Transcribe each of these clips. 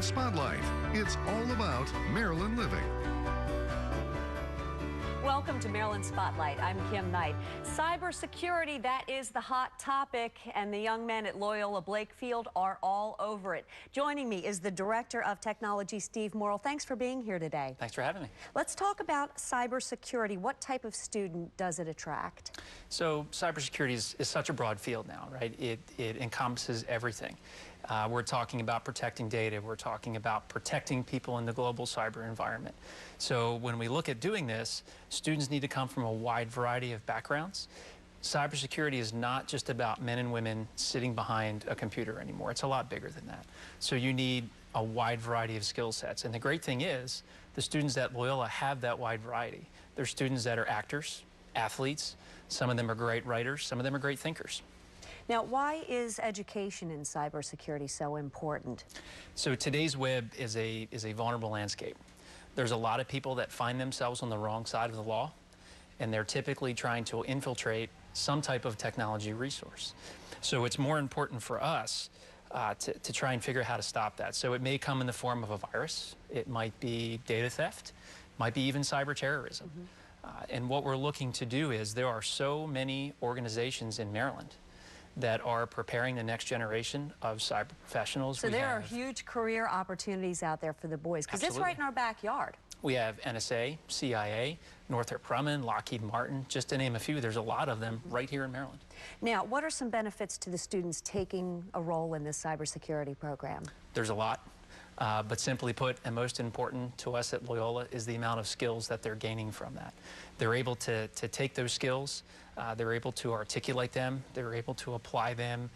Maryland Spotlight. It's all about Maryland living. Welcome to Maryland Spotlight. I'm Kim Knight. Cybersecurity, that is the hot topic, and the young men at Loyola Blakefield are all over it. Joining me is the Director of Technology, Steve Morrell. Thanks for being here today. Thanks for having me. Let's talk about cybersecurity. What type of student does it attract? So cybersecurity is such a broad field now, right? It encompasses everything. We're talking about protecting data. We're talking about protecting people in the global cyber environment. So when we look at doing this, students need to come from a wide variety of backgrounds. Cybersecurity is not just about men and women sitting behind a computer anymore. It's a lot bigger than that. So you need a wide variety of skill sets. And the great thing is, the students at Loyola have that wide variety. They're students that are actors, athletes. Some of them are great writers. Some of them are great thinkers. Now, why is education in cybersecurity so important? So today's web is a vulnerable landscape. There's a lot of people that find themselves on the wrong side of the law, and they're typically trying to infiltrate some type of technology resource. So it's more important for us to try and figure out how to stop that. So it may come in the form of a virus. It might be data theft, might be even cyber terrorism. And what we're looking to do is, there are so many organizations in Maryland that are preparing the next generation of cyber professionals. So there are huge career opportunities out there for the boys, because it's right in our backyard. We have NSA, CIA, Northrop Grumman, Lockheed Martin, just to name a few. There's a lot of them right here in Maryland. Now, what are some benefits to the students taking a role in this cybersecurity program? There's a lot. But simply put, and most important to us at Loyola, is the amount of skills that they're gaining from that. They're able to take those skills, they're able to articulate them, they're able to apply them,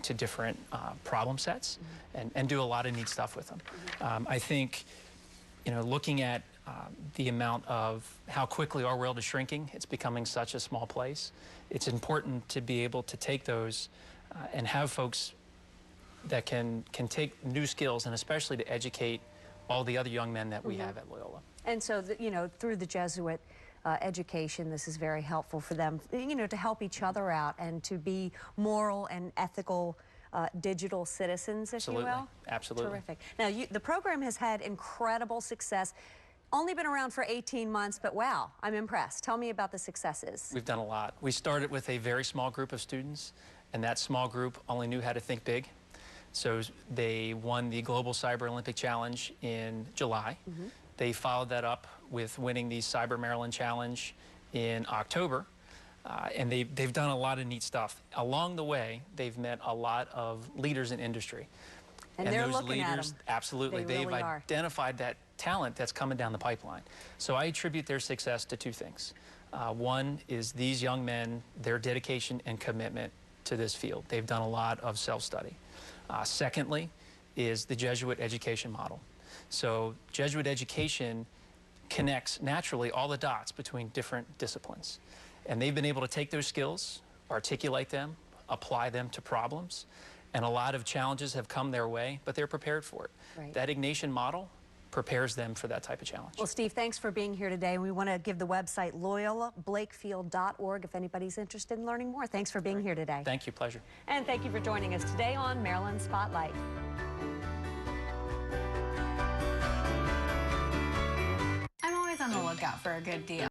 to different problem sets, and do a lot of neat stuff with them. I think, looking at the amount of how quickly our world is shrinking, it's becoming such a small place. It's important to be able to take those and have folks that can take new skills, and especially to educate all the other young men that we have at Loyola. And so, through the Jesuit education, this is very helpful for them, to help each other out and to be moral and ethical digital citizens, if you will. Absolutely. Terrific. Now, the program has had incredible success. Only been around for 18 months, but wow, I'm impressed. Tell me about the successes. We've done a lot. We started with a very small group of students, and that small group only knew how to think big. So they won the Global Cyber Olympic Challenge in July. They followed that up with winning the Cyber Maryland Challenge in October. And they've done a lot of neat stuff. Along the way, they've met a lot of leaders in industry. And they're looking at them. Absolutely. They've identified that talent that's coming down the pipeline. So I attribute their success to two things. One is these young men, their dedication and commitment to this field. They've done a lot of self-study. Secondly is the Jesuit education model. So Jesuit education connects naturally all the dots between different disciplines. And they've been able to take those skills, articulate them, apply them to problems, and a lot of challenges have come their way, but they're prepared for it. Right. That Ignatian model prepares them for that type of challenge. Well, Steve, thanks for being here today. We want to give the website loyolablakefield.org if anybody's interested in learning more. Thanks for being here today. Thank you. Pleasure. And thank you for joining us today on Maryland Spotlight. I'm always on the lookout for a good deal.